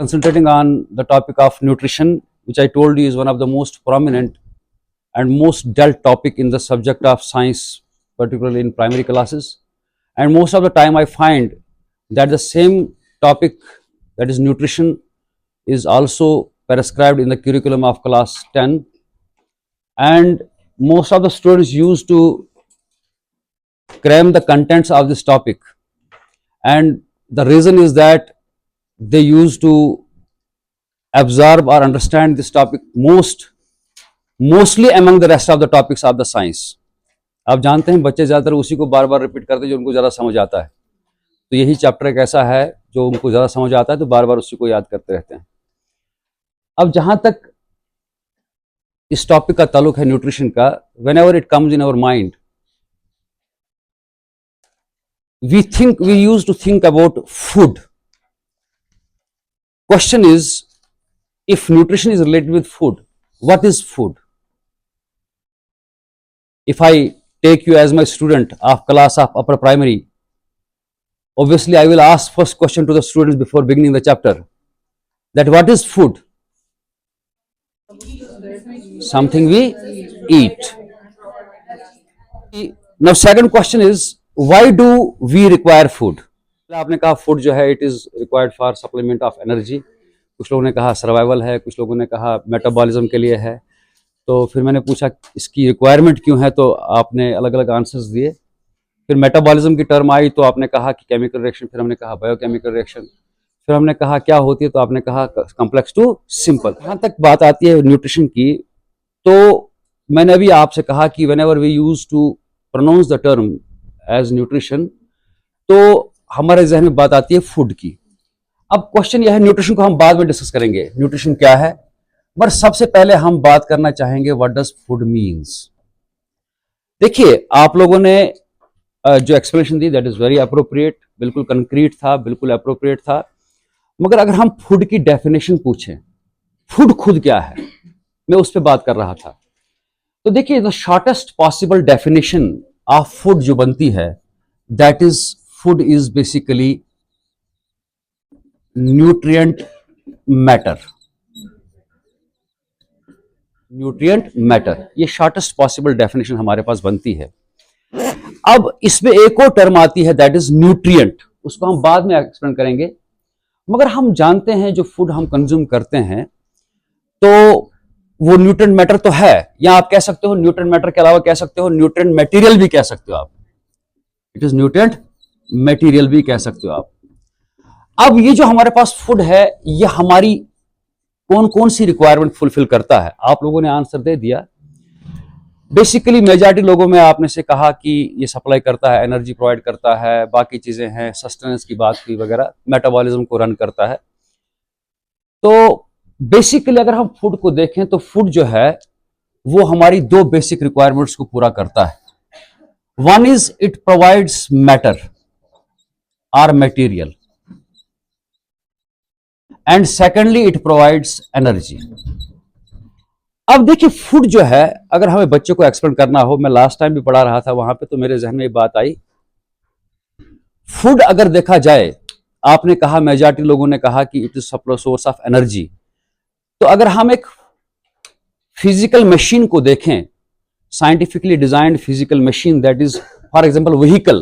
Concentrating on the topic of nutrition, which I told you is one of the most prominent and most dealt topic in the subject of science, particularly in primary classes. And most of the time I find that the same topic, that is nutrition, is also prescribed in the curriculum of class 10, and most of the students used to cram the contents of this topic, and the reason is that they used to absorb or understand this topic mostly among the rest of the topics of the science. आप जानते हैं बच्चे ज़्यादातर उसी को बार बार repeat करते हैं जो उनको ज़्यादा समझ आता है। तो यही चैप्टर एक ऐसा है जो उनको ज़्यादा समझ आता है, तो बार बार उसी को याद करते रहते हैं। अब जहाँ तक इस टॉपिक का ताल्लुक है न्यूट्रिशन का, when ever it comes in our mind, we used to think about food. Question is, if nutrition is related with food, what is food? If I take you as my student of class of upper primary, obviously I will ask first question to the students before beginning the chapter, that what is food? Something we eat. Now second question is, why do we require food? आपने कहा food जो है it is required for supplement of energy, कुछ लोगों ने कहा survival है, कुछ लोगों ने कहा मेटाबॉलिज्म के लिए है। तो फिर मैंने पूछा इसकी रिक्वायरमेंट क्यों है, तो आपने अलग अलग आंसर्स दिए। फिर मेटाबॉलिज्म की टर्म आई तो आपने कहा कि केमिकल रिएक्शन, फिर हमने कहा बायोकेमिकल रिएक्शन, फिर हमने कहा क्या होती है, तो आपने कहा कॉम्प्लेक्स टू सिंपल। जहाँ तक बात आती है न्यूट्रिशन की, तो मैंने अभी आपसे कहा कि whenever we use to pronounce the term as nutrition, तो हमारे जहन में बात आती है फूड की। अब क्वेश्चन यह है, न्यूट्रिशन को हम बाद में डिस्कस करेंगे न्यूट्रिशन क्या है, पर सबसे पहले हम बात करना चाहेंगे व्हाट डज फूड मीन्स। देखिए आप लोगों ने जो explanation the that is very appropriate, बिल्कुल कंक्रीट था, बिल्कुल अप्रोप्रिएट था। मगर अगर हम फूड की डेफिनेशन पूछें, फूड खुद क्या है, मैं उस पर बात कर रहा था। तो देखिए the shortest possible definition of food जो बनती है, that is food is basically nutrient matter. Nutrient matter, ये शॉर्टेस्ट पॉसिबल डेफिनेशन हमारे पास बनती है। अब इसमें एक और टर्म आती है दैट इज न्यूट्रिएंट, उसको हम बाद में एक्सप्लेन करेंगे। मगर हम जानते हैं जो फूड हम कंज्यूम करते हैं तो वो न्यूट्रिएंट मैटर तो है, या आप कह सकते हो न्यूट्रिएंट मैटर के अलावा कह सकते हो न्यूट्रिएंट मटेरियल भी कह सकते हो आप, इट इज न्यूट्रिएंट मटेरियल भी कह सकते हो आप। अब ये जो हमारे पास फूड है, ये हमारी कौन कौन सी रिक्वायरमेंट फुलफिल करता है, आप लोगों ने आंसर दे दिया। बेसिकली मेजॉरिटी लोगों में आपने से कहा कि ये सप्लाई करता है, एनर्जी प्रोवाइड करता है, बाकी चीजें हैं, सस्टेनेंस की बात की वगैरह, मेटाबॉलिज्म को रन करता है। तो बेसिकली अगर हम फूड को देखें तो फूड जो है वो हमारी दो बेसिक रिक्वायरमेंट्स को पूरा करता है। One is it provides matter और material, and secondly it provides energy. अब देखिए फूड जो है, अगर हमें बच्चों को एक्सप्लेन करना हो, मैं लास्ट टाइम भी पढ़ा रहा था वहां पे, तो मेरे जहन में एक बात आई, फूड अगर देखा जाए, आपने कहा मेजॉरिटी लोगों ने कहा कि it is source of energy. तो अगर हम एक फिजिकल मशीन को देखें, scientifically designed physical machine, that is for example vehicle,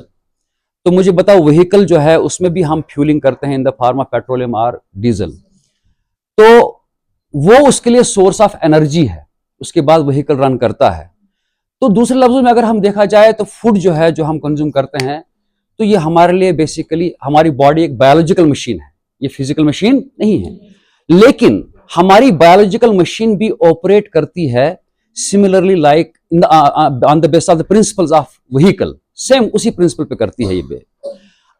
तो मुझे बताओ व्हीकल जो है उसमें भी हम फ्यूलिंग करते हैं इन द फॉर्म ऑफ पेट्रोलियम और डीजल, तो वो उसके लिए सोर्स ऑफ एनर्जी है, उसके बाद व्हीकल रन करता है। तो दूसरे लफ्जों में अगर हम देखा जाए तो फूड जो है, जो हम कंज्यूम करते हैं, तो ये हमारे लिए बेसिकली, हमारी बॉडी एक बायोलॉजिकल मशीन है, ये फिजिकल मशीन नहीं है। लेकिन हमारी बायोलॉजिकल मशीन भी ऑपरेट करती है similarly like in on the base of the principles of vehicle, same उसी प्रिंसिपल पे करती है ये।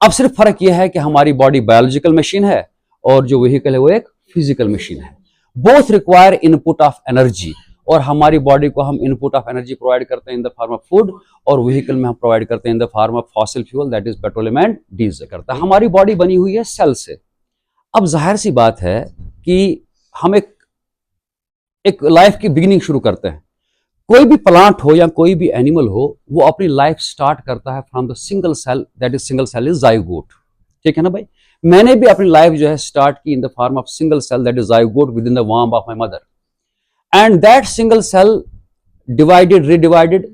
अब सिर्फ फर्क यह है कि हमारी बॉडी बायोलॉजिकल मशीन है और जो व्हीकल है वो एक फिजिकल मशीन है। Both require input of energy, और हमारी बॉडी को हम इनपुट ऑफ एनर्जी प्रोवाइड करते हैं इन द फॉर्म ऑफ फूड, और व्हीकल में हम प्रोवाइड करते हैं इन the form of fossil fuel, that is petroleum and diesel करता है। हमारी बॉडी बनी हुई है सेल से। अब जाहिर सी बात है कि हम एक लाइफ की बिगिनिंग शुरू करते हैं। कोई भी प्लांट हो या कोई भी एनिमल हो, वो अपनी लाइफ स्टार्ट करता है from the single cell, that is single cell is zygote, ठीक है ना भाई। मैंने भी अपनी लाइफ जो है स्टार्ट की in the form of single cell that is zygote within the womb of my mother, and that single cell divided, redivided,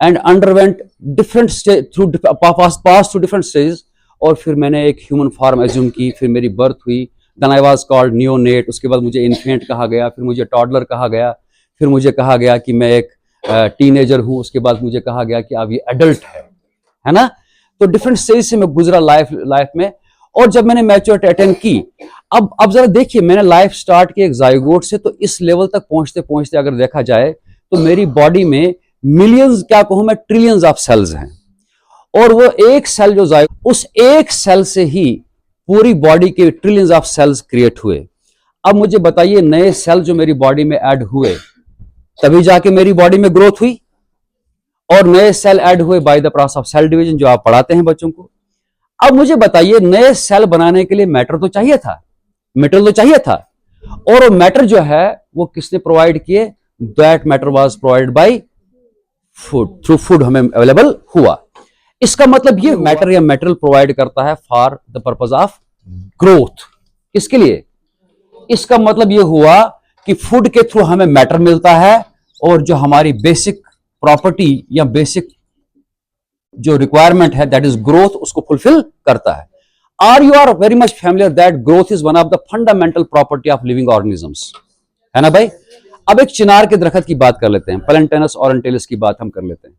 and underwent different stage through pass through different stages, और फिर मैंने एक human form assume की, फिर मेरी birth हुई, then I was called neonate, उसके बाद मुझे इन्फेंट कहा गया, फिर मुझे टॉडलर कहा गया, फिर मुझे कहा गया कि मैं एक टीनेजर हूँ, उसके बाद मुझे कहा गया कि अब ये एडल्ट है ना। तो डिफरेंट स्टेज से मैं गुजरा लाइफ में, और जब मैंने मैच्योरिटी अटेंड की, अब जरा देखिए, मैंने लाइफ स्टार्ट की एक जायगोट से, तो इस लेवल तक पहुंचते पहुंचते अगर देखा जाए तो मेरी बॉडी में मिलियंस, क्या कहूं मैं, ट्रिलियंस ऑफ सेल्स हैं, और वो एक सेल जो उस एक सेल से ही पूरी बॉडी के ट्रिलियंस ऑफ सेल्स क्रिएट हुए। अब मुझे बताइए, नए सेल जो मेरी बॉडी में ऐड हुए तभी जाके मेरी बॉडी में ग्रोथ हुई, और नए सेल ऐड हुए by the process of cell division, जो आप पढ़ाते हैं बच्चों को। अब मुझे बताइए, नए सेल बनाने के लिए मैटर तो चाहिए था, मेटेरियल तो चाहिए था, और वो मैटर जो है वो किसने प्रोवाइड किए? That matter was provided by food, through food हमें अवेलेबल हुआ। इसका मतलब ये मैटर या मेटेरियल प्रोवाइड करता है for the purpose of growth. किसके लिए? इसका मतलब ये हुआ कि फूड के थ्रू हमें मैटर मिलता है, और जो हमारी बेसिक प्रॉपर्टी या बेसिक जो रिक्वायरमेंट है, दैट इज ग्रोथ, उसको फुलफिल करता है। Are you are very much familiar that growth is one of the fundamental property of living organisms, है ना भाई। अब एक चिनार के दरख्त की बात कर लेते हैं, प्लेंटेनस ओरेंटलिस की बात हम कर लेते हैं।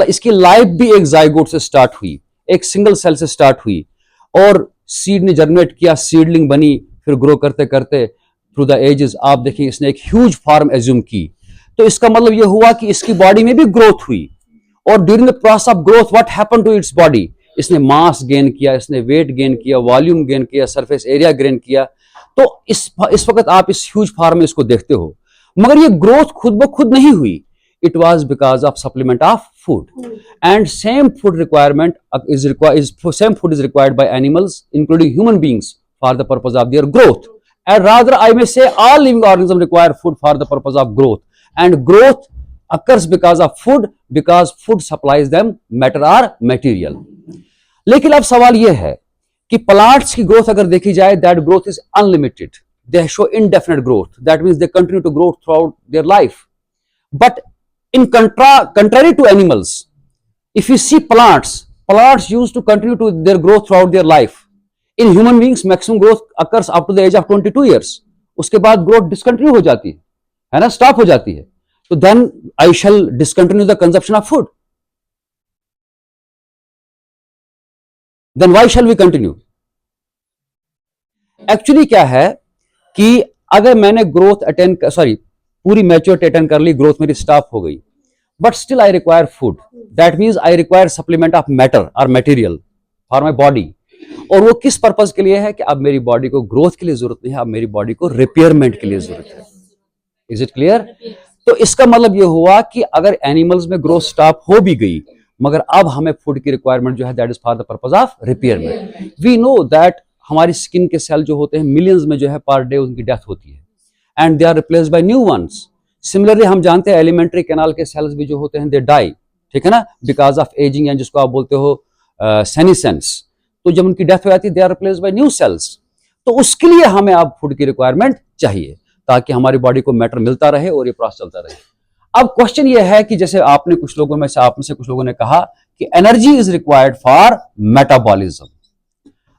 इसकी लाइफ भी एक जायगोट से स्टार्ट हुई, एक सिंगल सेल से स्टार्ट हुई, और सीड ने जर्मिनेट किया, सीडलिंग बनी, फिर ग्रो करते करते थ्रू द एजेस आप देखिए इसने एक ह्यूज फॉर्म एज्यूम की। तो इसका मतलब यह हुआ कि इसकी बॉडी में भी ग्रोथ हुई, और during the process of growth what happened to its body? इसने मास गेन किया, इसने वेट गेन किया, वॉल्यूम गेन किया, सरफेस एरिया गेन किया। तो इस वक्त आप इस ह्यूज फॉर्म में इसको देखते हो, मगर ये ग्रोथ खुद ब खुद नहीं हुई, it was because of supplement of food, and same food is required by animals including human beings for the purpose of their growth, and rather I may say all living organisms require food for the purpose of growth, and growth occurs because of food, because food supplies them matter or material. लेकिन अब सवाल यह है कि plants की growth अगर देखी जाए, that growth is unlimited, they show indefinite growth, that means they continue to grow throughout their life. But in contrary to animals, if you see plants used to continue to their growth throughout their life. In human beings maximum growth occurs up to the age of 22 years, उसके बाद growth discontinue हो जाती है ना, stop हो जाती है। तो then I shall discontinue the consumption of food, then why shall we continue? Actually क्या है कि अगर मैंने ग्रोथ पूरी मैच्योरिटी अटेंड कर ली, ग्रोथ मेरी स्टॉप हो गई, but still I require food, that means I require supplement of matter और मटेरियल फॉर माई बॉडी। और वो किस पर्पज के लिए है? कि अब मेरी बॉडी को ग्रोथ के लिए जरूरत नहीं है, अब मेरी बॉडी को रिपेयरमेंट के लिए जरूरत है। Is it clear? तो इसका मतलब ये हुआ कि अगर एनिमल्स में ग्रोथ स्टॉप हो भी गई, मगर अब हमें फूड की रिक्वायरमेंट जो है, that is for the purpose of repairment. We know that हमारी स्किन के सेल जो होते हैं मिलियंस में जो है पर डे उनकी डेथ होती है, and they are replaced by new ones. Similarly हम जानते हैं एलिमेंट्री कैनाल के सेल्स भी जो होते हैं दे डाई, ठीक है ना, बिकॉज ऑफ एजिंग, या जिसको आप बोलते हो सेनिसेंस। तो जब उनकी डेथ हो जाती है, they are replaced by new cells. तो उसके लिए हमें अब फूड की रिक्वायरमेंट चाहिए, ताकि हमारी बॉडी को मैटर मिलता रहे और ये प्रोसेस चलता रहे। अब क्वेश्चन ये है कि जैसे आप में से कुछ लोगों ने कहा कि energy is required for metabolism.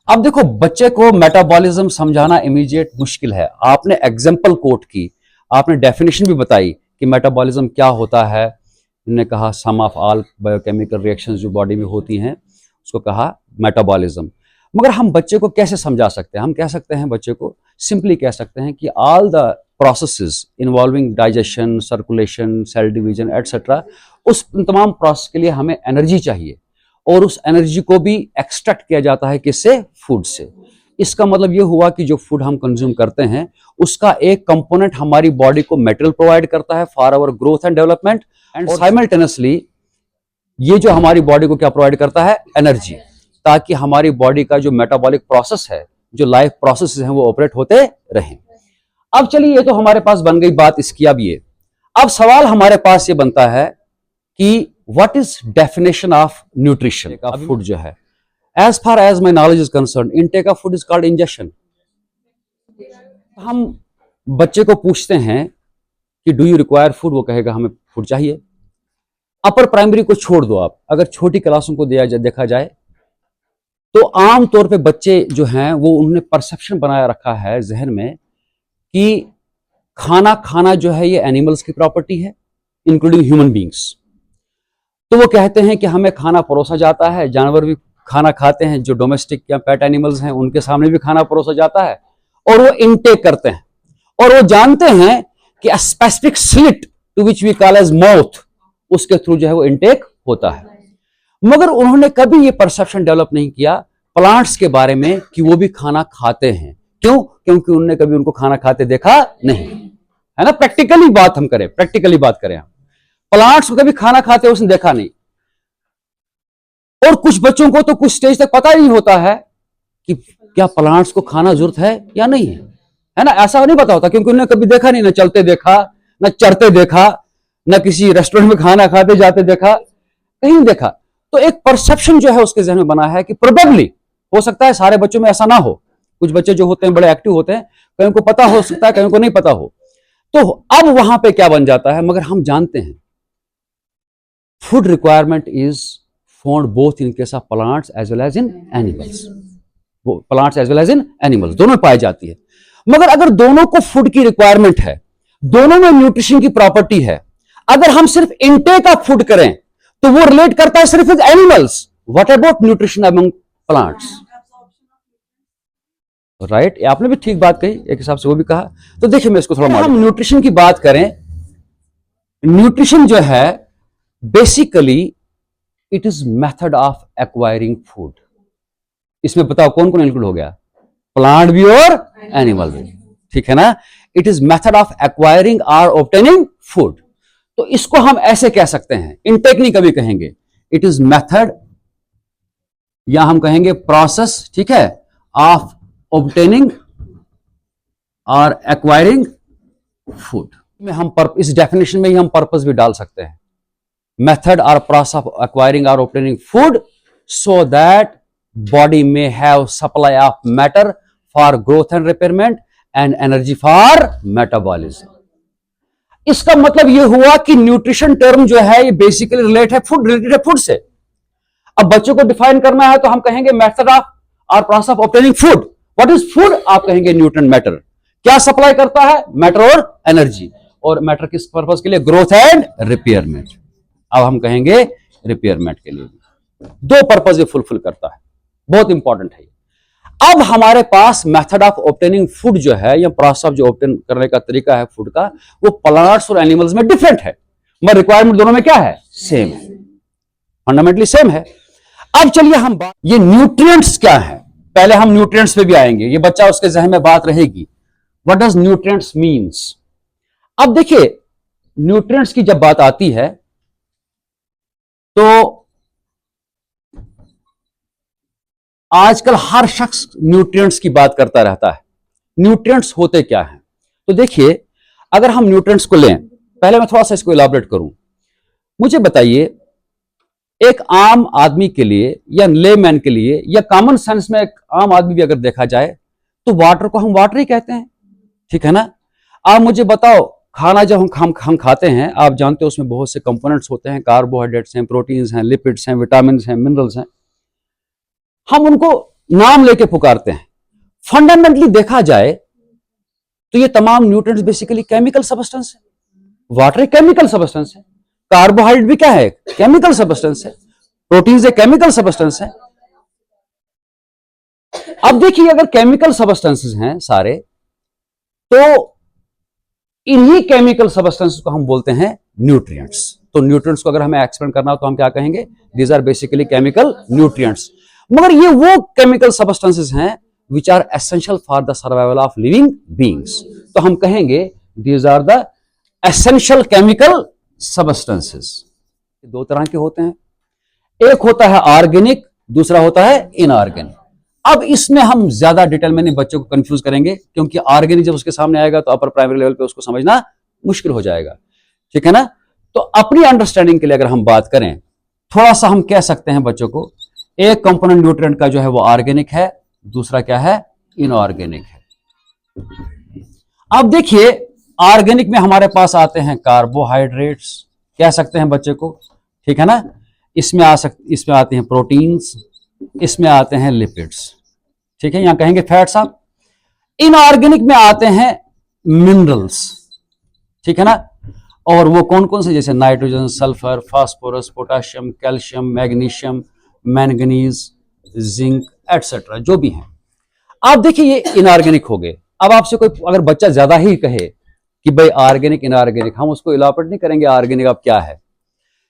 अब देखो, बच्चे को मेटाबॉलिज्म समझाना इमीडिएट मुश्किल है। आपने एग्जाम्पल कोट की, आपने डेफिनेशन भी बताई कि मेटाबॉलिज्म क्या होता है। इन्होंने कहा सम ऑफ ऑल बायोकेमिकल रिएक्शंस जो बॉडी में होती हैं, उसको कहा मेटाबॉलिज्म। मगर हम बच्चे को कैसे समझा सकते हैं? हम कह सकते हैं बच्चे को सिंपली कह सकते हैं कि all the processes involving digestion, circulation, cell division etcetera, उस तमाम प्रोसेस के लिए हमें एनर्जी चाहिए, और उस एनर्जी को भी एक्सट्रैक्ट किया जाता है किससे? फूड से। इसका मतलब ये हुआ कि जो फूड हम कंज्यूम करते हैं, उसका एक कंपोनेंट हमारी बॉडी को मेटेरियल प्रोवाइड करता है for our growth and development, and simultaneously ये जो हमारी बॉडी को क्या प्रोवाइड करता है? एनर्जी, ताकि हमारी बॉडी का जो मेटाबॉलिक प्रोसेस है, जो लाइफ प्रोसेस हैं, वो ऑपरेट होते रहें। अब चलिए, ये तो हमारे पास बन गई बात इसकी। अब सवाल हमारे पास ये बनता है कि what is definition of nutrition का फूड जो है, As far as my knowledge is concerned, intake of food is called ingestion. हम बच्चे को पूछते हैं कि डू यू रिक्वायर फूड, वो कहेगा हमें फूड चाहिए। अपर प्राइमरी को छोड़ दो आप, अगर छोटी क्लासों को देखा जाए तो आमतौर पे बच्चे जो हैं वो उन्होंने परसेप्शन बनाया रखा है जहन में कि खाना खाना जो है ये एनिमल्स की प्रॉपर्टी है, इंक्लूडिंग ह्यूमन बींग्स। तो वो कहते हैं कि हमें खाना परोसा जाता है, जानवर भी खाना खाते हैं, जो डोमेस्टिक या पेट एनिमल्स हैं उनके सामने भी खाना परोसा जाता है और वो इनटेक करते हैं। और वो जानते हैं कि specific slit to which we call as mouth, उसके थ्रू जो है वो इनटेक होता है। मगर उन्होंने कभी ये परसेप्शन डेवलप नहीं किया प्लांट्स के बारे में कि वो भी खाना खाते हैं। क्यों? क्योंकि उन्होंने कभी उनको खाना खाते देखा नहीं है ना। प्रैक्टिकली बात हम करें, प्रैक्टिकली बात करें, हम प्लांट्स को कभी खाना खाते उसने देखा नहीं। और कुछ बच्चों को तो कुछ स्टेज तक पता ही नहीं होता है कि क्या प्लांट्स को खाना जरूरत है या नहीं है ना। ऐसा नहीं पता होता क्योंकि उन्होंने कभी देखा नहीं, ना चलते देखा, ना चरते देखा, ना किसी रेस्टोरेंट में खाना खाते जाते देखा, कहीं नहीं देखा। तो एक परसेप्शन जो है उसके जहन में बना है कि प्रोबेबली हो सकता है सारे बच्चों में ऐसा ना हो, कुछ बच्चे जो होते हैं बड़े एक्टिव होते हैं, कहीं को पता हो सकता है कहीं को नहीं पता हो। तो अब वहां पे क्या बन जाता है, मगर हम जानते हैं food requirement is found both in case of plants as well as in animals. Plants as well as in animals दोनों में पाई जाती है। मगर अगर दोनों को फूड की रिक्वायरमेंट है, दोनों में न्यूट्रिशन की प्रॉपर्टी है, अगर हम सिर्फ इनटेक ऑफ फूड करें तो वो रिलेट करता है सिर्फ with animals. What about nutrition among plants? Right, आपने भी ठीक बात कही, एक हिसाब से वो भी कहा। तो देखिए मैं इसको थोड़ा, हम न्यूट्रिशन की बात करें, न्यूट्रिशन जो है basically it is method of acquiring food. इसमें बताओ कौन कौन इंक्लूड हो गया? प्लांट भी और एनिमल भी, ठीक है ना। It is method of acquiring और ऑब्टेनिंग फूड। तो इसको हम ऐसे कह सकते हैं, इनटेक नहीं कभी कहेंगे, इट इज मेथड या हम कहेंगे प्रोसेस, ठीक है, ऑफ ऑब्टेनिंग और एक्वायरिंग फूड में हम इस डेफिनेशन में ही हम पर्पस भी डाल सकते हैं, मेथड और प्रोसेस ऑफ एक्वायरिंग और obtaining food so that body में have supply of matter for growth and repairment and energy for metabolism. इसका मतलब यह हुआ कि न्यूट्रिशन टर्म जो है ये बेसिकली रिलेटेड है फूड से। अब बच्चों को डिफाइन करना है तो हम कहेंगे मेथड ऑफ और process of obtaining food. What is food? आप कहेंगे न्यूट्रिएंट मैटर। क्या सप्लाई करता है? मैटर और एनर्जी। और मैटर किस पर्पस के लिए? Growth and repayment. अब हम कहेंगे रिपेयरमेंट के लिए। दो पर्पस ये फुलफिल करता है, बहुत इंपॉर्टेंट है। अब हमारे पास मेथड ऑफ ऑब्टेनिंग फूड जो है या प्रोसेस ऑफ जो ऑब्टेन करने का तरीका है फूड का, वो प्लांट्स और एनिमल्स में डिफरेंट है, मगर रिक्वायरमेंट दोनों में क्या है? सेम है, फंडामेंटली सेम है। अब चलिए हम ये न्यूट्रिएंट्स क्या है, पहले हम न्यूट्रिएंट्स पे भी आएंगे, ये बच्चा उसके जहन में बात रहेगी। What does nutrients means? अब देखिए न्यूट्रिएंट्स की जब बात आती है तो आजकल हर शख्स न्यूट्रिएंट्स की बात करता रहता है। न्यूट्रिएंट्स होते क्या हैं? तो देखिए अगर हम न्यूट्रिएंट्स को लें, पहले मैं थोड़ा सा इसको इलाबोरेट करूं। मुझे बताइए एक आम आदमी के लिए या लेमैन के लिए या कॉमन सेंस में एक आम आदमी भी अगर देखा जाए तो वाटर को हम वाटर ही कहते हैं, ठीक है ना। आप मुझे बताओ खाना जब हम खाते हैं, आप जानते हो उसमें बहुत से कंपोनेंट्स होते हैं, कार्बोहाइड्रेट्स हैं, प्रोटीन्स हैं, लिपिड्स हैं, विटामिन्स हैं, मिनरल्स हैं, हम उनको नाम लेके पुकारते हैं। फंडामेंटली देखा जाए तो ये तमाम न्यूट्रिएंट्स बेसिकली केमिकल सबस्टेंस है। वाटर एक केमिकल सबस्टेंस है, कार्बोहाइड्रेट भी क्या है? केमिकल सबस्टेंस है, प्रोटीन एक केमिकल सबस्टेंस है। अब देखिए अगर केमिकल सबस्टेंसेस हैं सारे, तो इन्हीं केमिकल सबस्टेंसेस को हम बोलते हैं न्यूट्रिएंट्स। तो न्यूट्रिएंट्स को अगर हमें एक्सप्लेन करना हो तो हम क्या कहेंगे? These are basically chemical nutrients. मगर ये वो केमिकल सबस्टेंसेस हैं which are essential for the survival of living beings. तो हम कहेंगे these are the essential chemical substances. दो तरह के होते हैं, एक होता है ऑर्गेनिक, दूसरा होता है इनऑर्गेनिक। अब इसमें हम ज्यादा डिटेल में नहीं बच्चों को कंफ्यूज करेंगे, क्योंकि ऑर्गेनिक जब उसके सामने आएगा तो अपर प्राइमरी लेवल पे उसको समझना मुश्किल हो जाएगा, ठीक है ना। तो अपनी अंडरस्टैंडिंग के लिए अगर हम बात करें, थोड़ा सा हम कह सकते हैं बच्चों को एक कंपोनेंट न्यूट्रिएंट का जो है वो ऑर्गेनिक है, दूसरा क्या है, इनऑर्गेनिक है। अब देखिए ऑर्गेनिक में हमारे पास आते हैं कार्बोहाइड्रेट्स, कह सकते हैं बच्चे को, ठीक है ना। इसमें आते हैं प्रोटीन्स, इसमें आते हैं लिपिड्स, ठीक है, यहां कहेंगे फैट्स आप। इनऑर्गेनिक में आते हैं मिनरल्स, ठीक है ना। और वो कौन कौन से, जैसे nitrogen, sulphur, phosphorus, potassium, calcium, magnesium, manganese, zinc etcetera, जो भी हैं। आप देखिए ये इनऑर्गेनिक हो गए। अब आपसे कोई अगर बच्चा ज्यादा ही कहे कि भाई ऑर्गेनिक इनऑर्गेनिक, हम उसको इलाबोरेट नहीं करेंगे ऑर्गेनिक अब क्या है।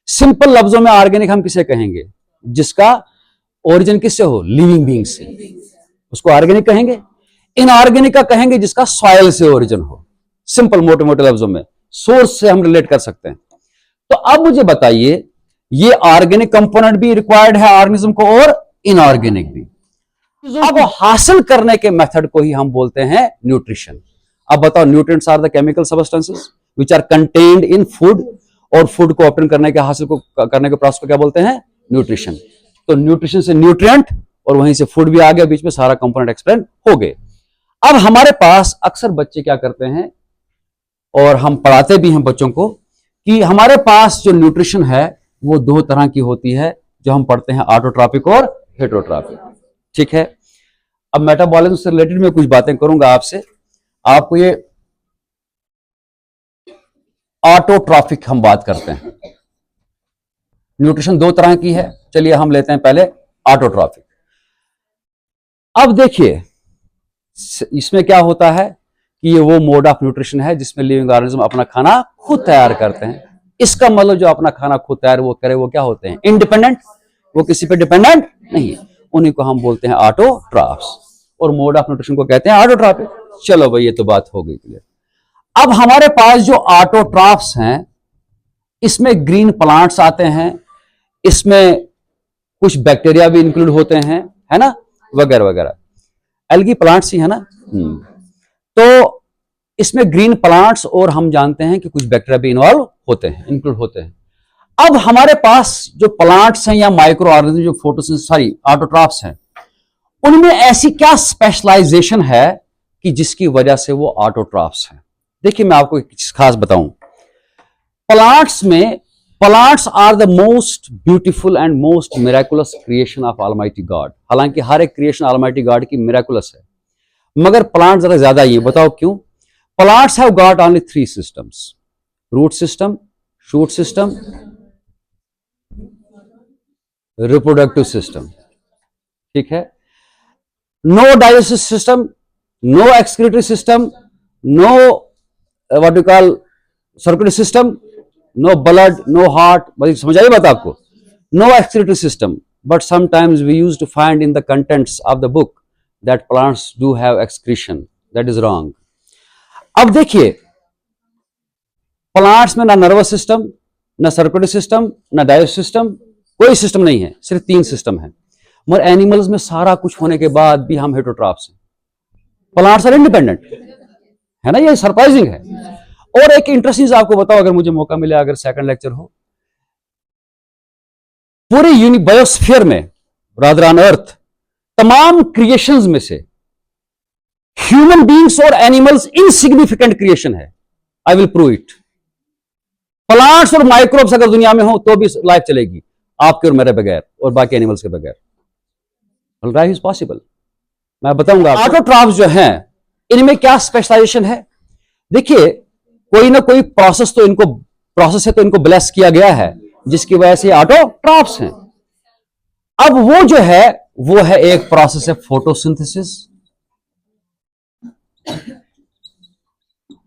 सिंपल लफ्जों में ऑर्गेनिक हम किसे कहेंगे, जिसका ओरिजिन किससे हो, लिविंग बीइंग से, उसको ऑर्गेनिक कहेंगे। इनऑर्गेनिक का कहेंगे जिसका सॉइल से ओरिजिन हो। सिंपल मोटे मोटे लफ्जों में सोर्स से हम रिलेट कर सकते हैं। तो अब मुझे बताइए, ये ऑर्गेनिक कंपोनेंट भी रिक्वायर्ड है ऑर्गेनिज्म को और इनऑर्गेनिक भी। अब हासिल करने के मेथड को ही हम बोलते हैं न्यूट्रिशन। अब बताओ, nutrients are the chemical substances which are contained in food, और फूड को ऑब्टेन करने के हासिल को करने के प्रोसेस को क्या बोलते हैं, न्यूट्रिशन। तो न्यूट्रिशन से न्यूट्रिएंट और वहीं से फूड भी आ गया, बीच में सारा कंपोनेंट एक्सप्लेन हो गए। अब हमारे पास अक्सर बच्चे क्या करते हैं, और हम पढ़ाते भी हैं बच्चों को, कि हमारे पास जो न्यूट्रिशन है वो दो तरह की होती है, जो हम पढ़ते हैं ऑटोट्रॉपिक और हेटेरोट्रॉपिक, ठीक है। अब मेटाबॉलिज्म से रिलेटेड मैं कुछ बातें करूंगा आपसे। आपको ये ऑटोट्रॉपिक हम बात करते हैं, न्यूट्रिशन दो तरह की है। चलिए हम लेते हैं पहले ऑटोट्रॉपिक। अब देखिए इसमें क्या होता है कि ये वो मोड ऑफ न्यूट्रिशन है जिसमें लिविंग ऑर्गेनिज्म अपना खाना खुद तैयार करते हैं। इसका मतलब जो अपना खाना खुद तैयार वो करे, वो क्या होते हैं, इंडिपेंडेंट, वो किसी पे डिपेंडेंट नहीं है। उन्हीं को हम बोलते हैं ऑटोट्रॉफ्स, और मोड ऑफ न्यूट्रिशन को कहते हैं ऑटोट्रॉपिक। चलो भाई ये तो बात हो गई क्लियर। अब हमारे पास जो ऑटोट्रॉफ्स हैं, इसमें ग्रीन प्लांट्स आते हैं, इसमें कुछ बैक्टीरिया भी इंक्लूड होते हैं, है ना, वगैरह वगैरह, एल्गी प्लांट्स ही है ना। तो इसमें ग्रीन प्लांट्स और हम जानते हैं कि कुछ बैक्टीरिया भी इन्वॉल्व होते हैं, इंक्लूड होते हैं। अब हमारे पास जो प्लांट्स हैं या माइक्रो ऑर्गेनिज्म जो ऑटोट्रॉफ्स हैं, उनमें ऐसी क्या स्पेशलाइजेशन है कि जिसकी वजह से वो ऑटोट्रॉफ्स हैं। देखिए मैं आपको एक चीज खास बताऊं, प्लांट्स में, plants are the most beautiful and most miraculous creation of almighty God. हालांकि हर एक क्रिएशन ऑलमाइटी गॉड की मिराकुलस है, मगर प्लांट जरा ज्यादा ही। बताओ क्यों? Plants have got only 3 systems: root system, shoot system, reproductive system, ठीक है। No digestive system, no excretory system, no what you call circulatory system, no blood, no heart. समझ आई बात आपको? No excretory system, but sometimes we use to find in the contents of the book that plants do have excretion. That is wrong. अब देखिए plants में ना nervous system, ना circulatory system, ना डाइजेस्टिव सिस्टम, कोई सिस्टम नहीं है, सिर्फ 3 सिस्टम है। मगर एनिमल्स में सारा कुछ होने के बाद भी हम हेटेरोट्रॉफ्स हैं। प्लांट्स आर इंडिपेंडेंट, है ना, ये सरप्राइजिंग है। और एक इंटरेस्टिंग आपको बताओ, अगर मुझे मौका मिले, अगर सेकंड लेक्चर हो, पूरे बायोस्फीयर में, रादर ऑन अर्थ, तमाम क्रिएशंस में से ह्यूमन बीइंग्स और एनिमल्स इनसिग्निफिकेंट क्रिएशन है। I will prove it. Plants और माइक्रोब्स अगर दुनिया में हो तो भी लाइफ चलेगी, आपके और मेरे बगैर और बाकी एनिमल्स के बगैर। Life is possible. मैं बताऊंगा। ऑटोट्रॉफ्स जो हैं, इनमें क्या स्पेशलाइजेशन है? देखिए कोई ना कोई प्रोसेस है तो इनको ब्लेस किया गया है, जिसकी वजह से ऑटोट्रॉफ्स हैं। अब वो जो है वो है, एक प्रोसेस है फोटोसिंथेसिस,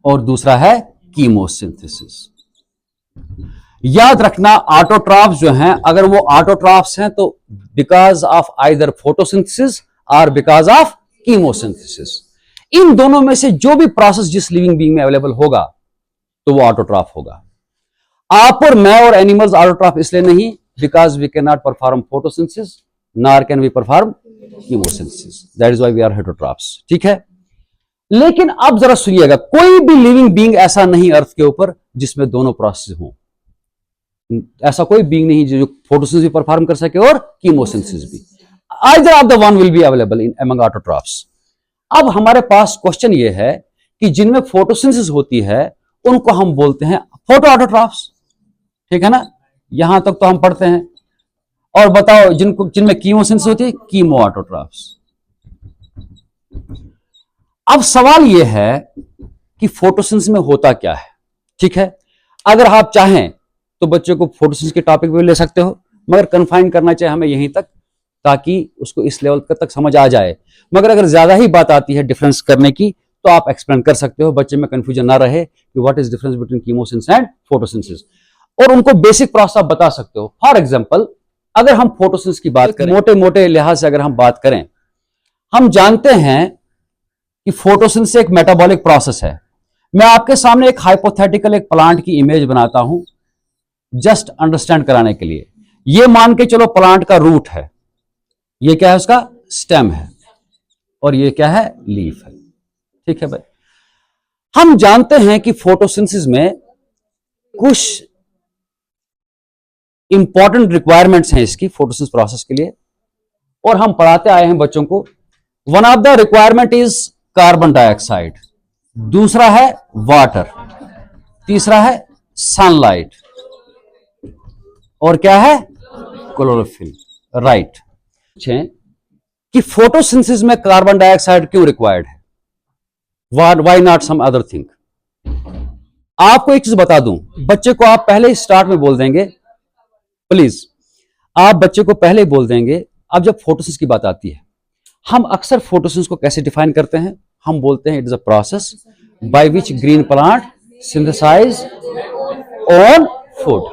और दूसरा है कीमोसिंथेसिस। याद रखना, ऑटोट्रॉफ्स जो हैं, अगर वो ऑटोट्रॉफ्स हैं तो बिकॉज ऑफ आइदर फोटोसिंथेसिस और बिकॉज ऑफ कीमोसिंथेसिस। इन दोनों में से जो भी प्रोसेस जिस लिविंग बीइंग में अवेलेबल होगा तो वो ऑटोट्रॉफ होगा। आप और मैं और एनिमल्स ऑटोट्रॉफ इसलिए नहीं, because we can not perform photosynthesis nor can we perform chemosynthesis. That is why we are heterotrophs. ठीक है। लेकिन अब जरा सुनिएगा, कोई भी लिविंग बीइंग ऐसा नहीं अर्थ के ऊपर जिसमें दोनों प्रोसेस हों। ऐसा कोई बीइंग नहीं जो फोटोसिंथेसिस भी परफॉर्म कर सके और कीमोसिंथेसिस भी। either of the one will be available in among autotrophs. अब हमारे पास क्वेश्चन ये है कि जिनमें फोटोसिंथेसिस होती है उनको हम बोलते हैं फोटो ऑटोट्रॉफ्स, ठीक है ना, यहां तक तो हम पढ़ते हैं। और बताओ जिनमें कीमोसिंथेसिस होती है, कीमो ऑटोट्रॉफ्स। अब सवाल यह है कि फोटोसिंथेसिस में होता क्या है, ठीक है। अगर आप चाहें तो बच्चों को फोटोसिंथेसिस के टॉपिक भी ले सकते हो, मगर कन्फाइन करना चाहिए हमें यहीं तक, ताकि उसको इस लेवल तक समझ आ जाए। मगर अगर ज्यादा ही बात आती है डिफरेंस करने की तो आप एक्सप्लेन कर सकते हो, बच्चे में कंफ्यूजन ना रहे कि what is difference between chemosynthesis and photosynthesis, और उनको बेसिक प्रोसेस आप बता सकते हो। फॉर एग्जांपल, अगर हम फोटोसिंथेसिस की बात करें, मोटे मोटे लिहाज से अगर हम बात करें, हम जानते हैं कि फोटोसिंथेसिस एक मेटाबॉलिक प्रोसेस है। मैं आपके सामने एक हाइपोथेटिकल एक प्लांट की इमेज बनाता हूं जस्ट अंडरस्टैंड कराने के लिए। ये मान के चलो प्लांट का रूट है, ये क्या है, उसका स्टेम है, और ये क्या है, लीफ है, ठीक है भाई। हम जानते हैं कि फोटोसिंथेसिस में कुछ इंपॉर्टेंट रिक्वायरमेंट्स हैं इसकी फोटोसिंथेसिस प्रोसेस के लिए, और हम पढ़ाते आए हैं बच्चों को। One of the requirement is carbon dioxide, दूसरा है वाटर, तीसरा है सनलाइट, और क्या है, क्लोरोफिल, राइट। कि फोटोसिंथेसिस में कार्बन डाइऑक्साइड क्यों रिक्वायर्ड है, why not some other thing. आपको एक चीज बता दूं, बच्चे को आप पहले ही स्टार्ट में बोल देंगे, प्लीज आप बच्चे को पहले ही बोल देंगे। अब जब फोटोसिंथेसिस की बात आती है, हम अक्सर फोटोसिंथेसिस को कैसे डिफाइन करते हैं, हम बोलते हैं it is a process by which green plant synthesize on food.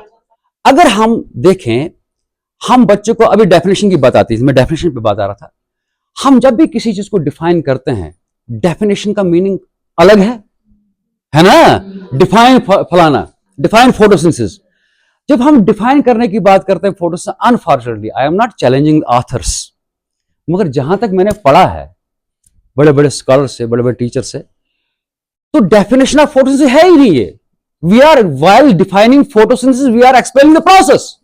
अगर हम देखें, हम बच्चों को अभी डेफिनेशन की बात आती थी, मैं डेफिनेशन पे बात आ रहा था। हम जब भी किसी चीज को डिफाइन करते हैं, डेफिनेशन का मीनिंग अलग है ना। डिफाइन फलाना, डिफाइन फोटोसिंथेसिस। जब हम डिफाइन करने की बात करते हैं photosynthesis, unfortunately I am not challenging authors, मगर जहां तक मैंने पढ़ा है बड़े बड़े स्कॉलर से, बड़े बड़े टीचर से, तो डेफिनेशन ऑफ फोटोसिंथेसिस है ही नहीं है। We are while defining photosynthesis we are explaining the process.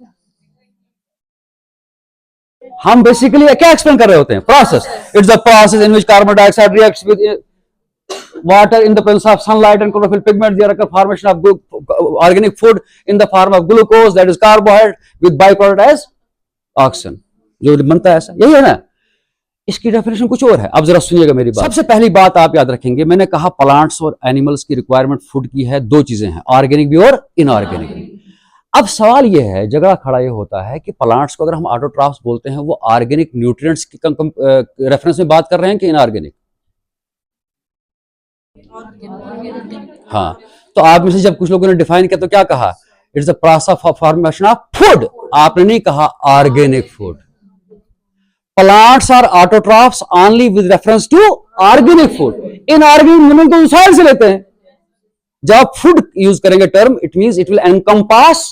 हम बेसिकली क्या एक्सप्लेन कर रहे होते हैं, process. It's a process in which carbon dioxide reacts with water in the presence of sunlight and chlorophyll pigment. There occur formation of organic food in the form of glucose, that is carbohydrate, with byproduct as oxygen. जो बनता है ऐसा, यही है ना। इसकी definition कुछ और है। अब जरा सुनिएगा मेरी बात। सबसे पहली बात आप याद रखेंगे, मैंने कहा प्लांट्स और एनिमल्स की रिक्वायरमेंट फूड की है, दो चीजें हैं, ऑर्गेनिक भी और इनऑर्गेनिक भी। अब सवाल यह है, झगड़ा खड़ा ये होता है कि प्लांट्स को अगर हम ऑटोट्रॉफ्स बोलते हैं, वो ऑर्गेनिक न्यूट्रिएंट्स की रेफरेंस में बात कर रहे हैं कि इनऑर्गेनिक। हाँ, तो आप में से जब कुछ लोगों ने डिफाइन किया तो क्या कहा, it's the process of formation of food. आपने नहीं कहा organic food. Plants are autotrophs only with reference to organic food. Inorganic meaning तो सॉइल से लेते हैं। जब आप फूड यूज करेंगे term, it means it will encompass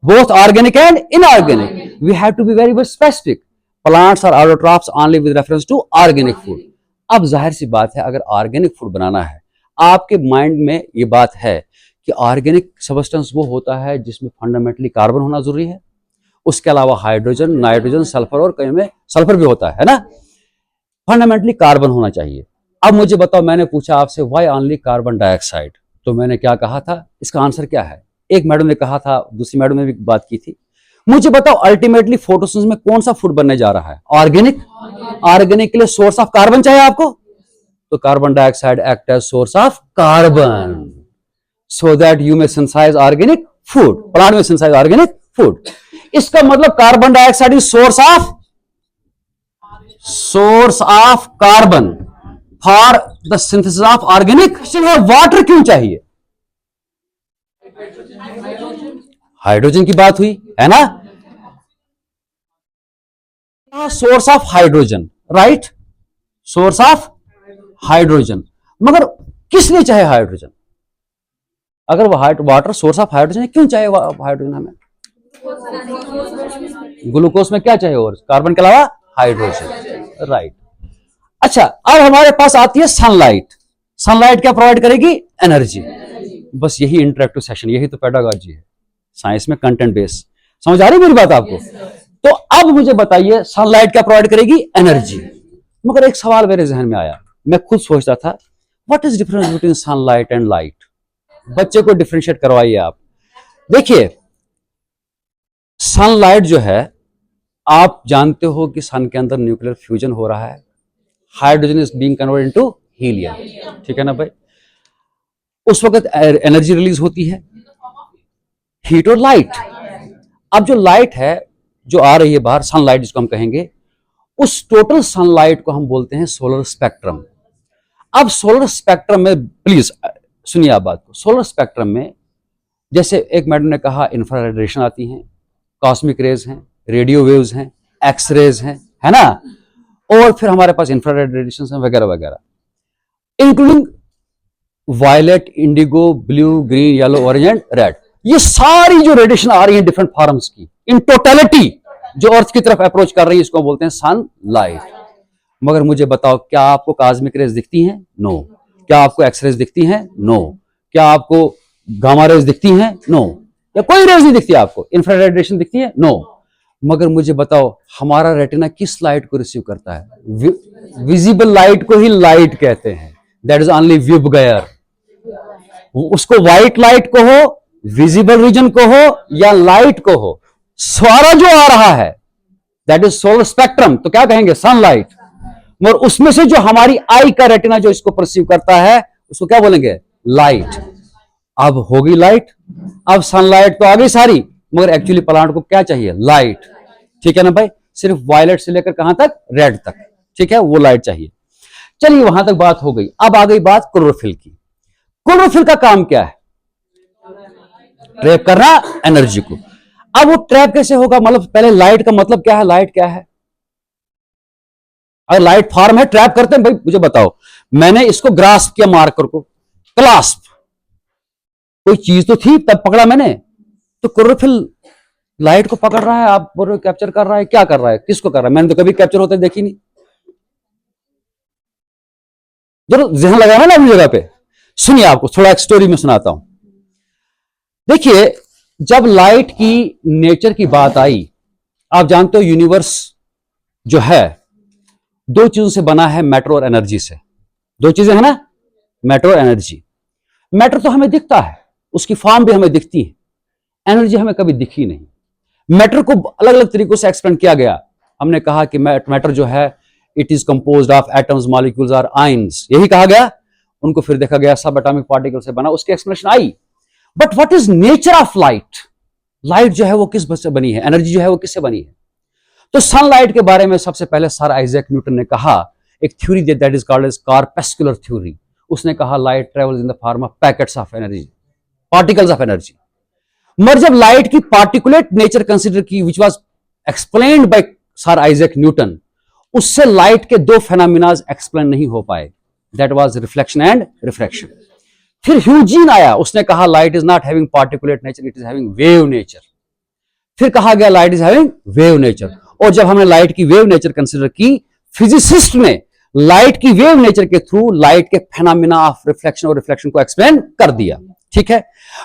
both organic and inorganic. We have to be very very specific. Plants are autotrophs only with reference to organic food. अब जाहिर सी बात है, अगर ऑर्गेनिक फूड बनाना है, आपके माइंड में ये बात है कि ऑर्गेनिक सबस्टेंस वो होता है जिसमें फंडामेंटली कार्बन होना जरूरी है, उसके अलावा हाइड्रोजन, नाइट्रोजन, सल्फर, और कहीं में सल्फर भी होता है ना। फंडामेंटली कार्बन होना चाहिए। अब मुझे बताओ, मैंने पूछा आपसे व्हाई ओनली कार्बन डाइऑक्साइड, तो मैंने क्या कहा था, इसका आंसर क्या है। एक मैडम ने कहा था, दूसरी मैडम ने भी बात की थी। मुझे बताओ अल्टीमेटली फोटोसिंथेसिस में कौन सा फूड बनने जा रहा है, ऑर्गेनिक। ऑर्गेनिक के लिए सोर्स ऑफ कार्बन चाहिए आपको, तो carbon dioxide act as source of carbon, so that you may synthesize organic food, plant में सिंथेसाइज ऑर्गेनिक फूड। इसका मतलब carbon dioxide is source of carbon for the synthesis of organic. Water क्यों चाहिए, hydrogen की बात हुई है ना, source of hydrogen, right, source of hydrogen. मगर किस लिए चाहे हाइड्रोजन, अगर वो वाटर सोर्स ऑफ हाइड्रोजन है, क्यों चाहिए हाइड्रोजन हमें। ग्लूकोज में क्या चाहिए और कार्बन के अलावा, हाइड्रोजन, राइट। अच्छा, अब हमारे पास आती है सनलाइट। सनलाइट क्या प्रोवाइड करेगी, एनर्जी। बस यही इंटरेक्टिव सेशन, यही तो पेडागॉजी है साइंस में, कंटेंट बेस। समझ आ रही मेरी बात आपको। तो अब मुझे बताइए सनलाइट क्या प्रोवाइड करेगी? एनर्जी। मगर एक सवाल मेरे जहन में आया, मैं खुद सोचता था what is difference between sunlight and light? बच्चे को डिफरेंशिएट करवाइए आप। देखिए सनलाइट जो है, आप जानते हो कि सन के अंदर न्यूक्लियर फ्यूजन हो रहा है, hydrogen is being converted into helium, ठीक है ना भाई? उस वक्त एनर्जी रिलीज होती है, हीट और लाइट। अब जो लाइट है जो आ रही है बाहर, सनलाइट जिसको हम कहेंगे, उस टोटल सनलाइट को हम बोलते हैं सोलर स्पेक्ट्रम। अब सोलर स्पेक्ट्रम में, प्लीज सुनिए आप बात को, सोलर स्पेक्ट्रम में जैसे एक मैडम ने कहा इंफ्रारेड रेडिएशन आती हैं, कॉस्मिक रेज हैं, रेडियो वेव्स हैं, एक्स रेज हैं, है ना, और फिर हमारे पास इंफ्रारेड रेडिएशन हैं वगैरह वगैरह, including violet, indigo, blue, green, yellow, orange and red. ये सारी जो रेडिएशन आ रही है डिफरेंट फॉर्म्स की, इन टोटलिटी जो अर्थ की तरफ अप्रोच कर रही है, इसको बोलते हैं सनलाइट। मगर मुझे बताओ, क्या आपको कॉस्मिक रेज दिखती हैं? नो। क्या आपको एक्स रेज दिखती हैं? नो। क्या आपको गामा रेज दिखती हैं? नो। या कोई रेज नहीं दिखती आपको? इंफ्रारेड रेडिएशन दिखती है? नो। मगर मुझे बताओ, हमारा रेटिना किस लाइट को रिसीव करता है? विजिबल लाइट को ही लाइट कहते हैं, दैट इज ओनली विबगयर। उसको व्हाइट लाइट को हो, विजिबल रीजन को हो, या लाइट को हो, सारा जो आ रहा है दैट इज सोलर स्पेक्ट्रम, तो क्या कहेंगे? सनलाइट। मगर उसमें से जो हमारी आई का रेटिना जो इसको परसीव करता है, उसको क्या बोलेंगे? लाइट। अब होगी लाइट, अब सनलाइट तो आ गई सारी, मगर एक्चुअली प्लांट को क्या चाहिए? लाइट, ठीक है ना भाई? सिर्फ वायलेट से लेकर कहां तक? रेड तक, ठीक है, वो लाइट चाहिए। चलिए वहां तक बात हो गई। अब आ गई बात क्लोरोफिल की। क्लोरोफिल का काम क्या है? ट्रैप करना एनर्जी को। अब वो ट्रैप कैसे होगा? मतलब पहले लाइट का मतलब क्या है? लाइट क्या है? अगर लाइट फॉर्म है, ट्रैप करते हैं भाई, मुझे बताओ। मैंने इसको ग्रास्प किया, मार्कर को क्लास्प, कोई चीज तो थी तब पकड़ा मैंने, तो क्लोरोफिल लाइट को पकड़ रहा है, आप बोल रहे हो कैप्चर कर रहा है, क्या कर रहा है, किसको कर रहा है? मैंने तो कभी कैप्चर होते देखी नहीं। जरूर ध्यान लगाना ना अपनी जगह पे। सुनिए, आपको थोड़ा एक स्टोरी में सुनाता हूं। देखिए, जब लाइट की नेचर की बात आई, आप जानते हो यूनिवर्स जो है दो चीजों से बना है, मैटर और एनर्जी से। दो चीजें है ना, मैटर और एनर्जी। मैटर तो हमें दिखता है, उसकी फॉर्म भी हमें दिखती है, एनर्जी हमें कभी दिखी नहीं। मैटर को अलग अलग तरीकों से एक्सप्लेन किया गया। हमने कहा कि मैटर जो है it is composed of atoms, molecules और आयंस, यही कहा गया। उनको फिर देखा गया सब एटॉमिक पार्टिकल से बना, उसकी explanation I. But what is nature of light? Light जो है वो किस से बनी है? एनर्जी जो है वो किससे बनी है? तो सनलाइट के बारे में सबसे पहले सर आइजैक न्यूटन ने कहा, एक theory that is called as corpuscular theory. उसने कहा light travels in the form of packets of energy, particles of energy. मगर जब लाइट की पार्टिकुलेट नेचर कंसीडर की, which was explained by sir Isaac Newton, उससे लाइट के दो phenomenas explain नहीं हो पाए, that was reflection and refraction. फिर ह्यूजीन आया, उसने कहा light is not having particulate nature, it is having wave nature. फिर कहा गया light is having wave nature. और जब हमने लाइट की वेव नेचर कंसीडर की, फिजिसिस्ट ने लाइट की वेव नेचर के थ्रू लाइट के फेनोमेना ऑफ रिफ्लेक्शन और रिफ्लेक्शन को एक्सप्लेन कर दिया, ठीक है।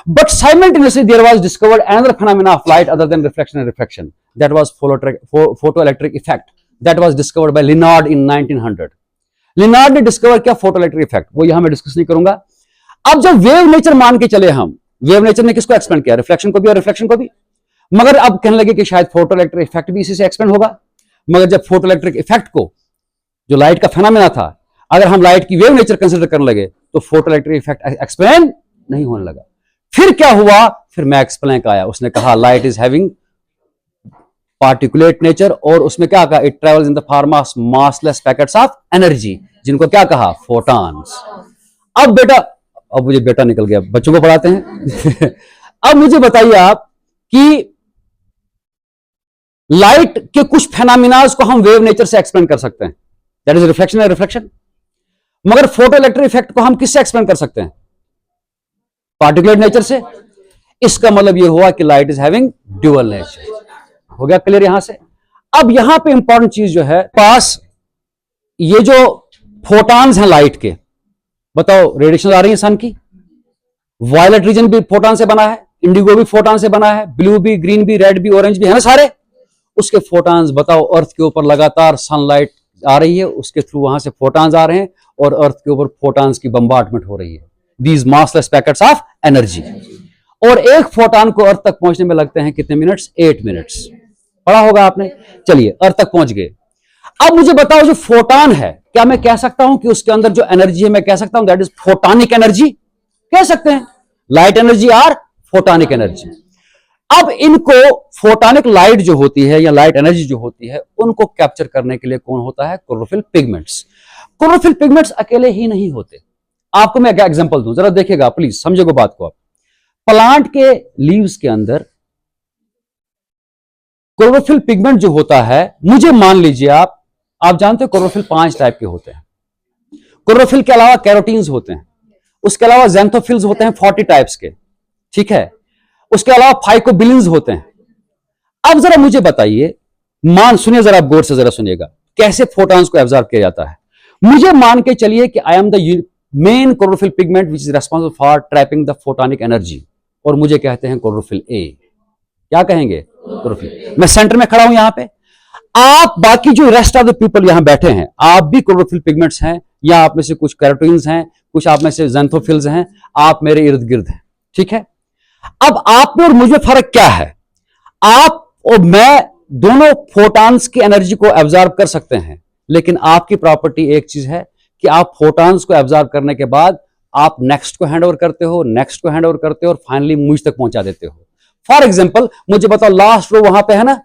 But simultaneously there was discovered another phenomena of light other than reflection and refraction, that was photoelectric effect, that was discovered by Lenard in 1900। Lenard ने discover किया photoelectric effect, वो यहां मैं डिस्कस नहीं करूंगा। अब जब वेव नेचर मान के चले हम, वेव नेचर ने किसको एक्सप्लेन किया? रिफ्लेक्शन को भी और रिफ्लेक्शन को भी। मगर अब कहने लगे कि शायद फोटोइलेक्ट्रिक इफेक्ट भी इसी से एक्सप्लेन होगा। मगर जब फोटोइलेक्ट्रिक इफेक्ट को, जो लाइट का फेनोमेना था, अगर हम लाइट की वेव नेचर कंसीडर करने लगे, तो फोटोइलेक्ट्रिक इफेक्ट एक्सप्लेन नहीं होने लगा। फिर क्या हुआ? फिर मैक्स प्लैंक आया, उसने कहा light is having particulate nature, और उसमें क्या कहा? It travels in the form of massless packets of energy, जिनको क्या कहा? फोटॉन्स। अब बेटा, अब मुझे बेटा निकल गया, बच्चों को पढ़ाते हैं अब मुझे बताइए आप कि लाइट के कुछ फेनोमेनाज को हम वेव नेचर से एक्सप्लेन कर सकते हैं, that is reflection and reflection. मगर फोटोइलेक्ट्रिक इफेक्ट को हम किससे एक्सप्लेन कर सकते हैं? पार्टिकुलेट नेचर से। इसका मतलब यह हुआ कि light is having dual nature. हो गया क्लियर यहां से? अब यहां पे इंपॉर्टेंट चीज जो है, पास ये जो फोटॉन्स हैं लाइट के, बताओ रेडिएशन आ रही है सन की, वायलेट रीजन भी फोटॉन से बना है, इंडिगो भी फोटॉन से बना है, ब्लू भी, ग्रीन भी, रेड भी, ऑरेंज भी, है ना सारे। उसके फोटॉन्स बताओ, अर्थ के ऊपर लगातार सनलाइट आ रही है, उसके थ्रू वहां से फोटॉन्स आ रहे हैं और अर्थ के ऊपर फोटॉन्स की बम्बार्टमेंट हो रही है, these massless packets of energy. और एक फोटॉन को अर्थ तक पहुंचने में लगते हैं कितने मिनट्स? 8 मिनट्स। पढ़ा होगा आपने। चलिए, अर्थ तक पहुंच गए। अब मुझे बताओ, जो फोटॉन है, क्या मैं कह सकता हूं कि उसके अंदर जो एनर्जी है, मैं कह सकता हूं दैट इज फोटॉनिक एनर्जी? कह सकते हैं, लाइट एनर्जी और फोटॉनिक एनर्जी। अब इनको फोटॉनिक लाइट जो होती है या लाइट एनर्जी जो होती है, उनको कैप्चर करने के लिए कौन होता है? Chlorophyll pigments. क्लोरोफिल पिगमेंट्स अकेले ही नहीं होते। आपको मैं क्या एग्जांपल दूं, जरा देखिएगा प्लीज, समझेगा बात को आप। प्लांट के लीव्स के अंदर क्लोरोफिल पिगमेंट जो होता है, मुझे मान लीजिए आप जानते हो क्लोरोफिल 5 टाइप के होते हैं। क्लोरोफिल के अलावा कैरोटीन्स होते हैं, उसके अलावा ज़ैंथोफिल्स होते हैं 40 टाइप्स के, ठीक है। उसके अलावा फाइकोबिलिन्स होते हैं। अब जरा मुझे बताइए, सुनिए जरा, गौर से जरा सुनिएगा, कैसे फोटॉन्स को एब्जॉर्ब किया जाता है। मुझे मान के चलिए कि I am the main chlorophyll pigment which is responsible for trapping the photonic energy, और मुझे कहते हैं क्लोरोफिल ए। क्या कहेंगे? क्लोरोफिल। मैं सेंटर में खड़ा हूं यहां पे, आप बाकी जो रेस्ट ऑफ द पीपल यहां बैठे हैं, आप भी क्लोरोफिल पिगमेंट्स हैं, या आप में से कुछ कैरोटीन्स हैं, कुछ आप में से ज़ैंथोफिल्स हैं, आप मेरे इर्द गिर्द हैं, ठीक है। अब आप में और मुझे फर्क क्या है? आप और मैं दोनों फोटॉन्स की एनर्जी को एब्जॉर्ब कर सकते हैं, लेकिन आपकी प्रॉपर्टी एक चीज है कि आप फोटॉन्स को एब्जॉर्ब करने के बाद आप नेक्स्ट को हैंड ओवर करते हो, नेक्स्ट को हैंड ओवर करते हो, और फाइनली मुझ तक पहुंचा देते हो। फॉर एग्जाम्पल, मुझे बताओ, लास्ट रो वहां पे है ना,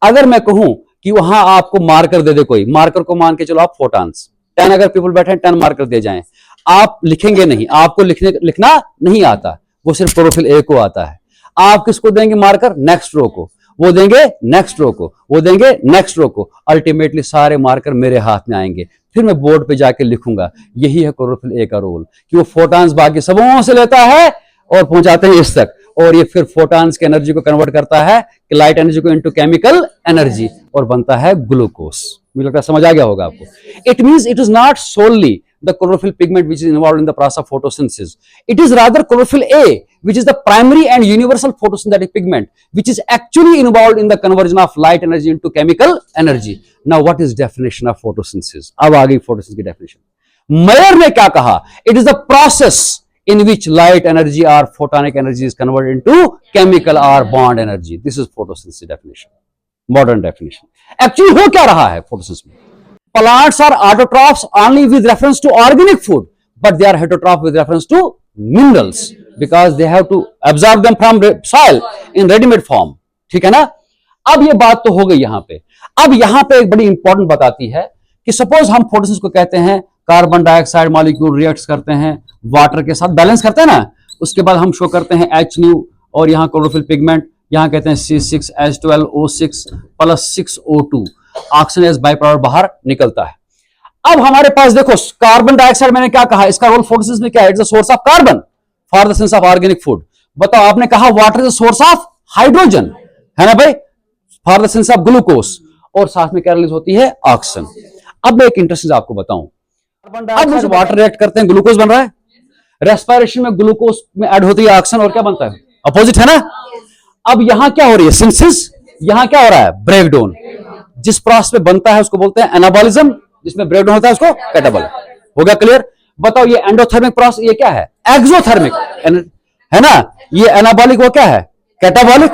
अगर मैं कहूं कि वहां आपको मार्कर दे दे, कोई मार्कर को मान के चलो आप फोटॉन्स 10 अगर पीपल बैठे हैं 10 मार्कर दे जाएं, आप लिखेंगे नहीं, आपको लिखना नहीं आता, वो सिर्फ क्लोरोफिल ए को आता है। आप किसको देंगे मार्कर? नेक्स्ट रो को, वो देंगे नेक्स्ट रो को, वो देंगे नेक्स्ट रो को, अल्टीमेटली सारे मार्कर मेरे हाथ में आएंगे, फिर मैं बोर्ड पे जाके लिखूंगा। यही है क्लोरोफिल ए का रोल, कि वो फोटॉन्स बाकी सबों से लेता है और पहुंचाते हैं इस तक, और ये फिर फोटॉन्स की एनर्जी को कन्वर्ट करता है कि लाइट एनर्जी को इनटू केमिकल एनर्जी, और बनता है ग्लूकोज। मुझे लगता है समझ आ गया होगा आपको। It means it is not solely the chlorophyll pigment which is involved in the process of photosynthesis. It is rather chlorophyll A which is the primary and universal photosynthetic pigment which is actually involved in the conversion of light energy into chemical energy. Now what is definition of photosynthesis? अब आ गई photosynthesis की definition. Mayer ने क्या कहा? It is the process in which light energy or photonic energy is converted into chemical or bond energy. This is photosynthesis definition. Modern definition. Actually हो क्या रहा है photosynthesis में? Plants are autotrophs only with reference to organic food, but they are heterotroph with reference to minerals because they have to absorb them from soil in ready-made form. ठीक है ना? अब ये बात तो हो गई यहां पे। अब यहां पे एक बड़ी इंपॉर्टेंट बात आती है कि सपोज हम फोटोसिंथेसिस को कहते हैं, कार्बन डाइऑक्साइड मॉलिक्यूल रिएक्ट करते हैं वाटर के साथ, बैलेंस करते हैं ना, उसके बाद हम शो करते हैं HNU और यहाँ क्लोरोफिल पिगमेंट, यहाँ कहते हैं C6H12O6 plus 6O2, oxygen by product बाहर निकलता है। अब हमारे पास देखो, कार्बन डाइऑक्साइड मैंने क्या कहा, इसका रोल फोटोसिंथेसिस में क्या है? It's a source of carbon for the sense of organic food. बताओ, आपने कहा water is a source of hydrogen, है ना भाई, for the sense of glucose, और साथ में क्या रिलीज होती है? ऑक्सीजन। अब मैं एक इंटरेस्टिंग आपको बताऊं, कार्बन डाइऑक्साइड वाटर रिएक्ट करते हैं, ग्लूकोज बन रहा है, रेस्पिरेशन में ग्लूकोज में ऐड होती है ऑक्सीजन, और क्या बनता है? अपोजिट, है ना। अब यहां क्या हो रही है? सिंथेसिस। यहां क्या हो रहा है? ब्रेकडाउन। जिस प्रोसेस में बनता है उसको बोलते हैं एनाबॉलिज्म, जिसमें ब्रेकडाउन होता है उसको कैटाबॉलिक। हो गया क्लियर? बताओ, ये एंडोथर्मिक प्रोसेस, ये क्या है? एक्सोथर्मिक, है ना। ये एनाबॉलिक, वो क्या है? कैटाबॉलिक।